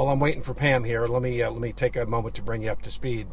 while I'm waiting for Pam here, let me take a moment to bring you up to speed.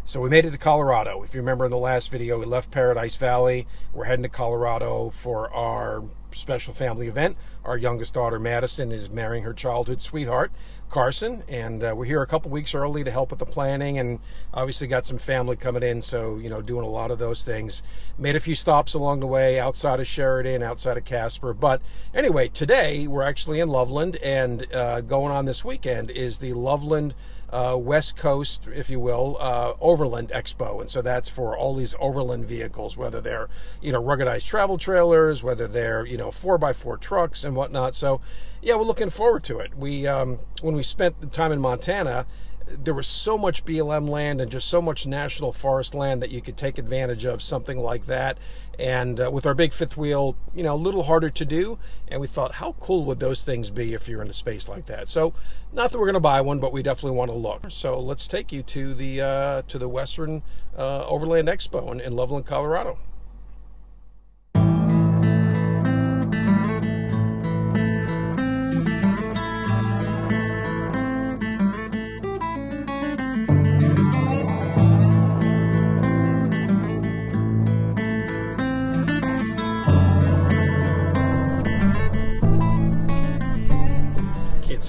So we made it to Colorado. If you remember in the last video, we left Paradise Valley. We're heading to Colorado for our special family event. Our youngest daughter, Madison, is marrying her childhood sweetheart, Carson, and we're here a couple weeks early to help with the planning, and obviously got some family coming in, so, you know, doing a lot of those things. Made a few stops along the way outside of Sheridan, outside of Casper. But anyway, today we're actually in Loveland, and going on this weekend is the Loveland West Coast, if you will, Overland Expo. And so that's for all these overland vehicles, whether they're, you know, ruggedized travel trailers, whether they're, you know, 4x4 trucks and whatnot. So yeah, we're looking forward to it. We when we spent the time in Montana, there was so much BLM land and just so much national forest land that you could take advantage of something like that. And with our big fifth wheel, you know, a little harder to do. And we thought, how cool would those things be if you're in a space like that? So, not that we're going to buy one, but we definitely want to look. So let's take you to the Western Overland Expo in Loveland, Colorado.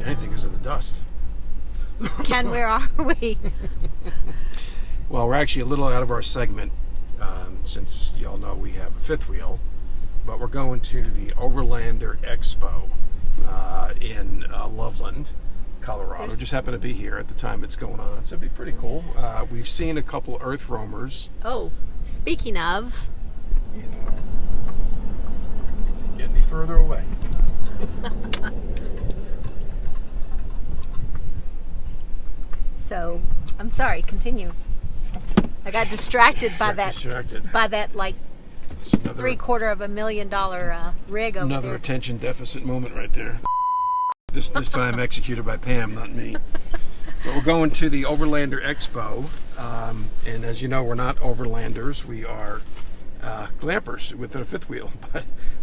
Anything because of the dust. Ken, where are we? Well, we're actually a little out of our segment since y'all know we have a fifth wheel, but we're going to the Overlander Expo in Loveland, Colorado. Just happened to be here at the time it's going on, so it'd be pretty cool. We've seen a couple earthroamers. Oh, speaking of, you know, get any further away. So, I'm sorry, continue. I got distracted by that like $750,000 rig over another there. Attention deficit moment right there. This time executed by Pam, not me. But we're going to the Overlander Expo, and as you know, we're not Overlanders. We are glampers with a fifth wheel.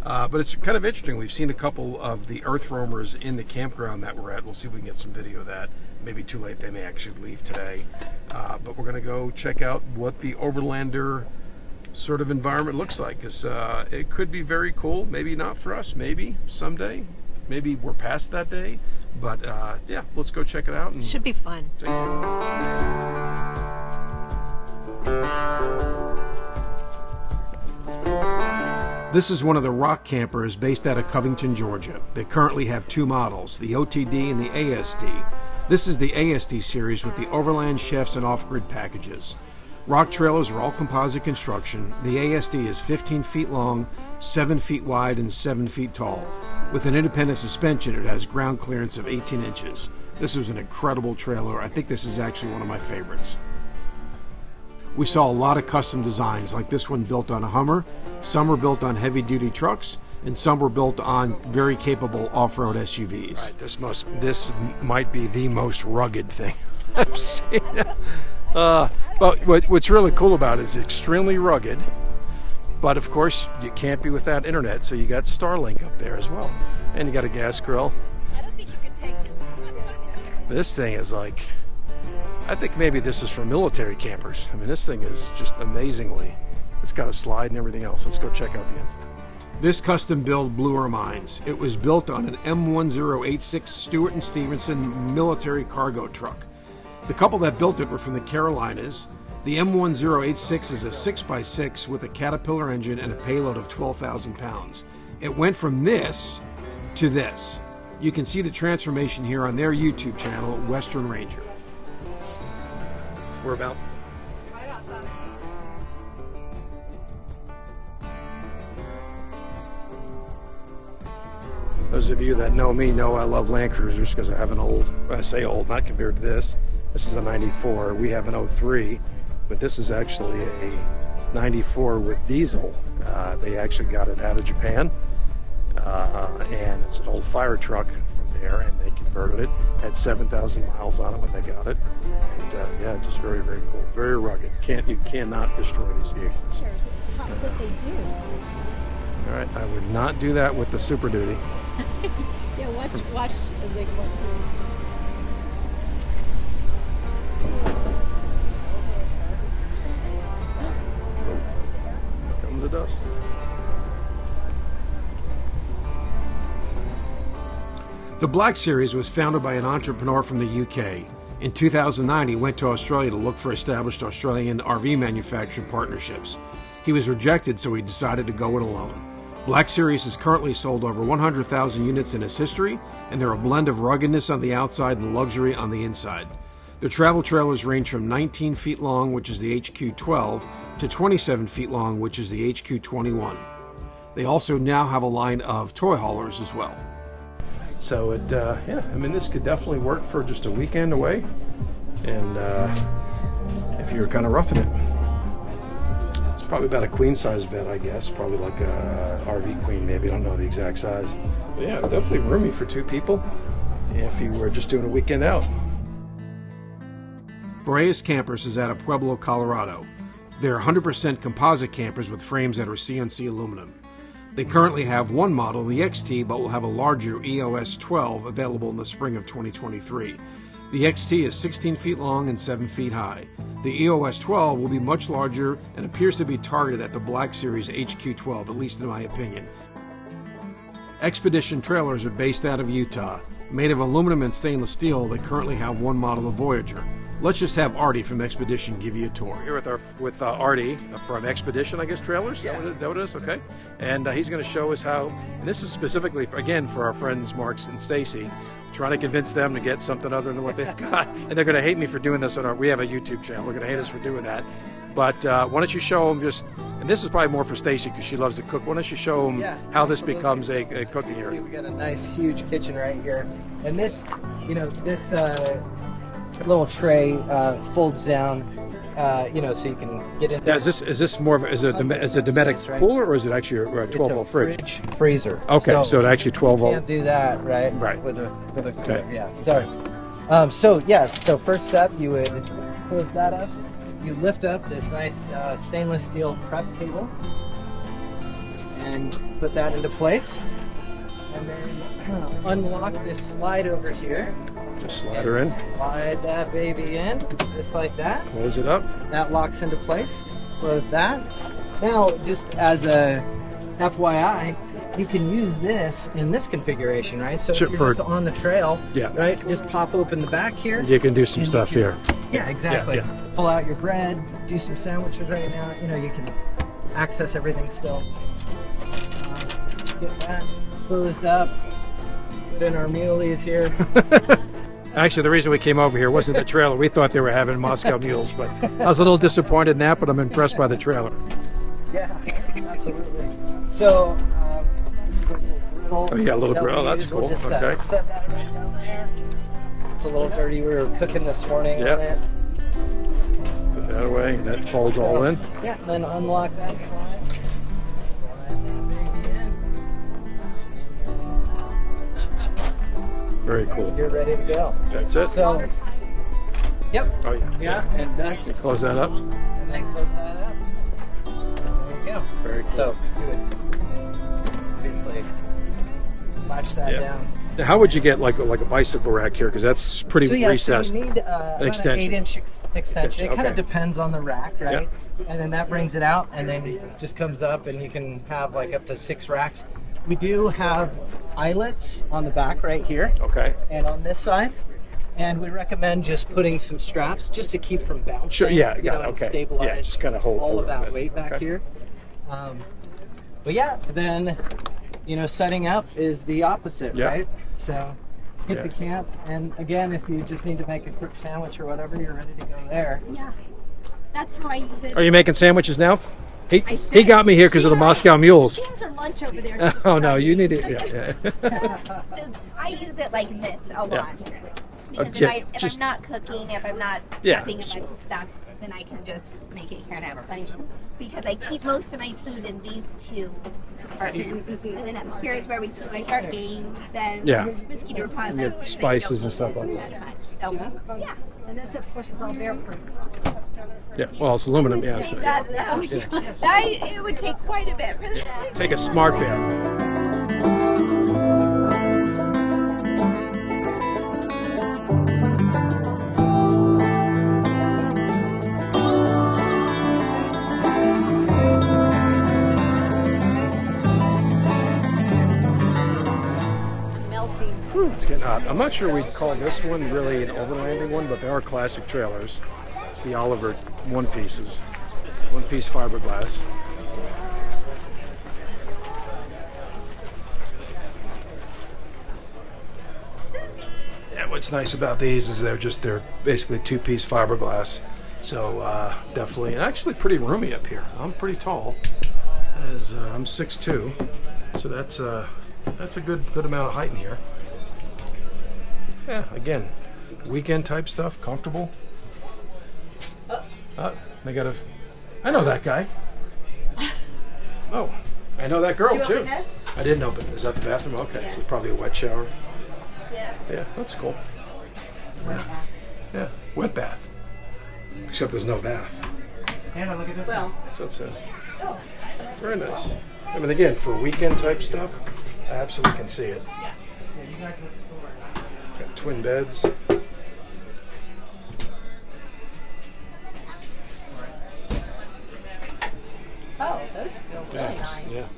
But it's kind of interesting. We've seen a couple of the earthroamers in the campground that we're at. We'll see if we can get some video of that. Maybe too late. They may actually leave today. But we're going to go check out what the Overlander sort of environment looks like. Because it could be very cool. Maybe not for us. Maybe someday. Maybe we're past that day. But yeah, let's go check it out. And should be fun. This is one of the rock campers based out of Covington, Georgia. They currently have two models, the OTD and the AST. This is the AST series with the Overland Chefs and Off-Grid packages. Rock trailers are all composite construction. The AST is 15 feet long, 7 feet wide, and 7 feet tall. With an independent suspension, it has ground clearance of 18 inches. This was an incredible trailer. I think this is actually one of my favorites. We saw a lot of custom designs, like this one built on a Hummer. Some were built on heavy-duty trucks, and some were built on very capable off-road SUVs. Right, this might be the most rugged thing I've seen. But what's really cool about it is it's extremely rugged. But of course, you can't be without internet, so you got Starlink up there as well, and you got a gas grill. I don't think you could take this. This thing is like, I think maybe this is for military campers. I mean, this thing is just amazingly, it's got a slide and everything else. Let's go check out the inside. This custom build blew our minds. It was built on an M1086 Stewart & Stevenson military cargo truck. The couple that built it were from the Carolinas. The M1086 is a 6x6 with a Caterpillar engine and a payload of 12,000 pounds. It went from this to this. You can see the transformation here on their YouTube channel, Western Ranger. We're about Right outside. Those of you that know me know I love Land Cruisers because I have an old, I say old, not compared to this. This is a 94. We have an 03, but this is actually a 94 with diesel. They actually got it out of Japan, and it's an old fire truck from there, and they converted it. Had 7,000 miles on it when they got it, and yeah, just very, very cool, very rugged. You cannot destroy these vehicles. What they do. All right, I would not do that with the Super Duty. Yeah, watch as they go through. dust. The Black Series was founded by an entrepreneur from the UK. In 2009, he went to Australia to look for established Australian RV manufacturing partnerships. He was rejected, so he decided to go it alone. Black Series has currently sold over 100,000 units in its history, and they're a blend of ruggedness on the outside and luxury on the inside. Their travel trailers range from 19 feet long, which is the HQ12, to 27 feet long, which is the HQ21. They also now have a line of toy haulers as well. So yeah, I mean, this could definitely work for just a weekend away, and if you're kind of roughing it. It's probably about a queen size bed, I guess, probably like a RV queen maybe, I don't know the exact size. But yeah, definitely roomy for 2 people if you were just doing a weekend out. Boreas Campers is out of Pueblo, Colorado. They're 100% composite campers with frames that are CNC aluminum. They currently have one model, the XT, but will have a larger EOS 12 available in the spring of 2023. The XT is 16 feet long and 7 feet high. The EOS 12 will be much larger and appears to be targeted at the Black Series HQ12, at least in my opinion. Expedition trailers are based out of Utah. Made of aluminum and stainless steel, they currently have one model of Voyager. Let's just have Artie from Expedition give you a tour. Here with Artie from Expedition, I guess, trailers? Yeah. Is that what it is? Okay. And he's going to show us how, and this is specifically, again, for our friends Mark and Stacy, trying to convince them to get something other than what they've got. And they're going to hate me for doing this we have a YouTube channel. They're going to hate us for doing that. But why don't you show them just, and this is probably more for Stacy because she loves to cook. Why don't you show them how this becomes a cooking area? See, we got a nice huge kitchen right here. And this, this little tray folds down, so you can get in there. Is this more of a Dometic cooler, or is it actually a 12-volt fridge? Freezer. Okay, so it actually 12-volt. Can't do that, right? Right. With a okay. Yeah. So first step, you would close that up. You lift up this nice stainless steel prep table and put that into place, and then unlock this slide over here. Just slide her in. Slide that baby in, just like that. Close it up. That locks into place. Close that. Now, just as a FYI, you can use this in this configuration, right? So if you're just on the trail, right, just pop open the back here. You can do some stuff here. Yeah, exactly. Yeah. Pull out your bread, do some sandwiches right now. You can access everything still. Get that closed up. Put in our muleys here. Actually, the reason we came over here wasn't the trailer. We thought they were having Moscow mules, but I was a little disappointed in that, but I'm impressed by the trailer. Yeah, absolutely. So, this is a little griddle. Oh, yeah, a little griddle. That's cool. We'll just, okay. set that right down there. It's a little dirty. We were cooking this morning on it. Put that away. That folds all in. Yeah, and then unlock that slide. Slide that baby in. Very cool. You're ready to go. That's it? So, yep. Oh, yeah. Yeah, and that's... Close that up. And then close that up. There you go. Very cool. So, you would obviously latch that down. Now, how would you get like a bicycle rack here? Because that's pretty recessed. So you need an extension. An 8-inch extension. It kind of depends on the rack, right? Yeah. And then that brings it out, and then it just comes up, and you can have like up to 6 racks. We do have eyelets on the back right here. Okay. And on this side. And we recommend just putting some straps just to keep from bouncing. Sure, and stabilize just kind of hold all of that weight back here. But yeah, then, setting up is the opposite, right? So get to camp, and again, if you just need to make a quick sandwich or whatever, you're ready to go there. Yeah, that's how I use it. Are you making sandwiches now? He got me here because of the Moscow mules. She has her lunch over there. Oh no, you need it. So I use it like this a lot. Because if I'm not cooking, if I'm not prepping a bunch of stuff, then I can just make it here and have plenty. Because I keep most of my food in these 2 compartments. And then up here is where we keep like our games and mosquito repellent. Spices and stuff like that. So, yeah. And this, of course, is all bear-proof. Yeah, well, it's aluminum, It would take quite a bit for that. Take a smart bear. getting hot. I'm not sure we'd call this one really an overlanding one, but they are classic trailers. It's the Oliver one-piece fiberglass. Yeah, what's nice about these is they're basically two-piece fiberglass. So definitely, and actually pretty roomy up here. I'm pretty tall, as I'm 6'2", so that's a good amount of height in here. Yeah, again, weekend type stuff, comfortable. I know that guy. Oh, I know that girl too. I didn't open it. Is that the bathroom? Okay, yeah. So probably a wet shower. Yeah. Yeah, that's cool. Yeah, wet bath. Except there's no bath. Hannah, look at this one. So it's very nice. I mean, again, for weekend type stuff, I absolutely can see it. Yeah, you guys look cool. Got twin beds. Oh, those feel really nice. Yeah.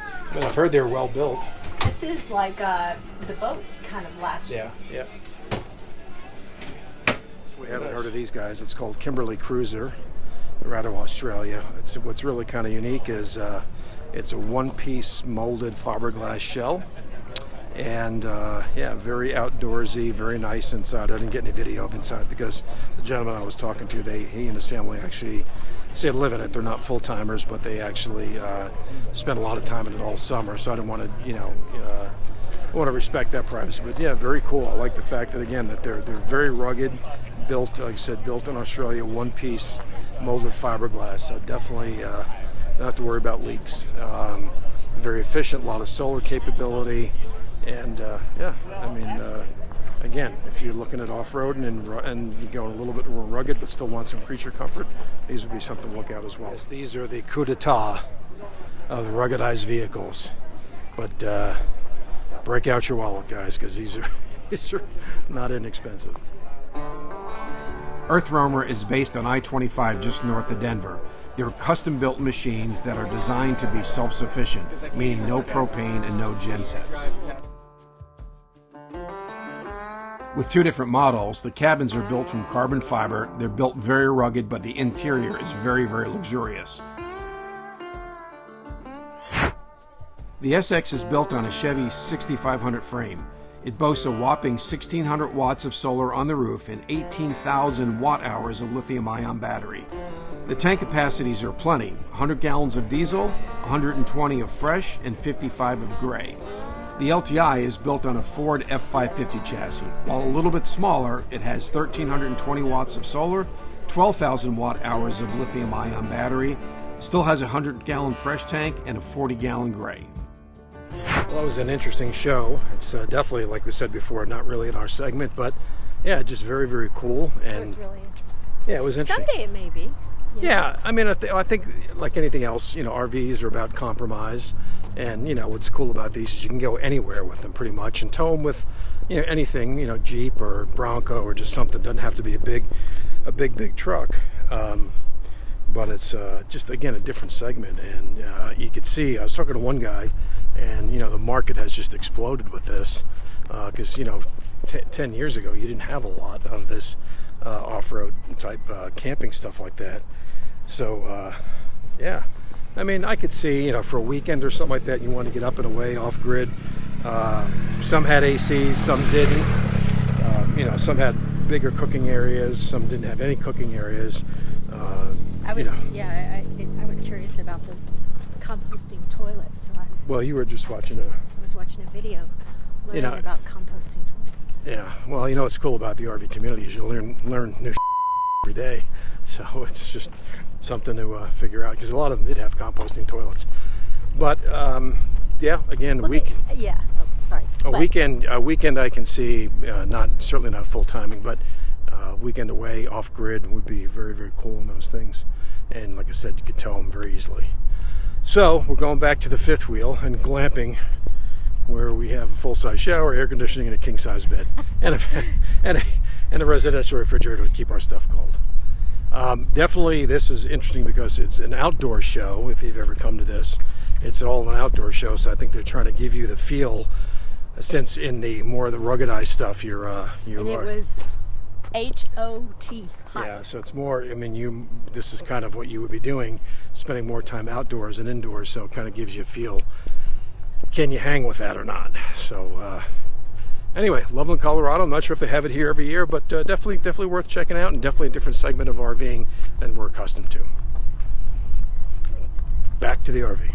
I mean, I've heard they're well built. This is like the boat kind of latches. Yeah, yeah. So we haven't heard of these guys. It's called Kimberley Cruiser. They're out of Australia. What's really kind of unique is it's a one-piece molded fiberglass shell. And yeah, very outdoorsy, very nice inside. I didn't get any video of inside because the gentleman I was talking to, he and his family actually say live in it. They're not full-timers, but they actually spend a lot of time in it all summer. So I didn't want to, I want to respect that privacy. But yeah, very cool. I like the fact that again that they're very rugged, built, like I said, built in Australia, one-piece molded fiberglass. So definitely don't have to worry about leaks. Very efficient, a lot of solar capability. And yeah, I mean, again, if you're looking at off-roading and you're going a little bit more rugged but still want some creature comfort, these would be something to look at as well. Yes, these are the coup d'etat of ruggedized vehicles. But break out your wallet, guys, because these are not inexpensive. Earthroamer is based on I-25 just north of Denver. They're custom-built machines that are designed to be self-sufficient, meaning no propane and no gensets. With two different models, the cabins are built from carbon fiber. They're built very rugged, but the interior is very, very luxurious. The SX is built on a Chevy 6500 frame. It boasts a whopping 1,600 watts of solar on the roof and 18,000 watt-hours of lithium-ion battery. The tank capacities are plenty: 100 gallons of diesel, 120 of fresh, and 55 of gray. The LTI is built on a Ford F550 chassis. While a little bit smaller, it has 1,320 watts of solar, 12,000 watt-hours of lithium-ion battery, still has a 100-gallon fresh tank, and a 40-gallon gray. Well, that was an interesting show. It's definitely, like we said before, not really in our segment, but yeah, just very, very cool. And it was really interesting. Yeah, it was interesting. Someday it may be. Yeah, I mean, I think like anything else, RVs are about compromise. And, what's cool about these is you can go anywhere with them pretty much and tow them with, anything, Jeep or Bronco or just something. Doesn't have to be a big truck. But it's just, again, a different segment. And you could see, I was talking to one guy, and, the market has just exploded with this. Because, 10 years ago, you didn't have a lot of this off-road type camping stuff like that. So, yeah. I mean, I could see, for a weekend or something like that, you want to get up and away off-grid. Some had ACs, some didn't. Some had bigger cooking areas, some didn't have any cooking areas. I was curious about the composting toilets. So well, you were just watching I was watching a video learning about composting toilets. Yeah, well, what's cool about the RV community is you learn new every day. So it's just something to figure out, because a lot of them did have composting toilets. But yeah, again, a weekend I can see, certainly not full timing, but weekend away off grid would be very, very cool in those things. And like I said, you could tow them very easily. So we're going back to the fifth wheel and glamping, where we have a full-size shower, air conditioning, and a king-size bed, and a residential refrigerator to keep our stuff cold. Definitely, this is interesting because it's an outdoor show. If you've ever come to this, it's all an outdoor show. So I think they're trying to give you the feel since in the more of the ruggedized stuff, and it was HOT. Hot. Yeah, so it's more. I mean, this is kind of what you would be doing, spending more time outdoors and indoors. So it kind of gives you a feel. Can you hang with that or not? So anyway, Loveland, Colorado. I'm not sure if they have it here every year, but definitely worth checking out, and definitely a different segment of RVing than we're accustomed to. Back to the RV.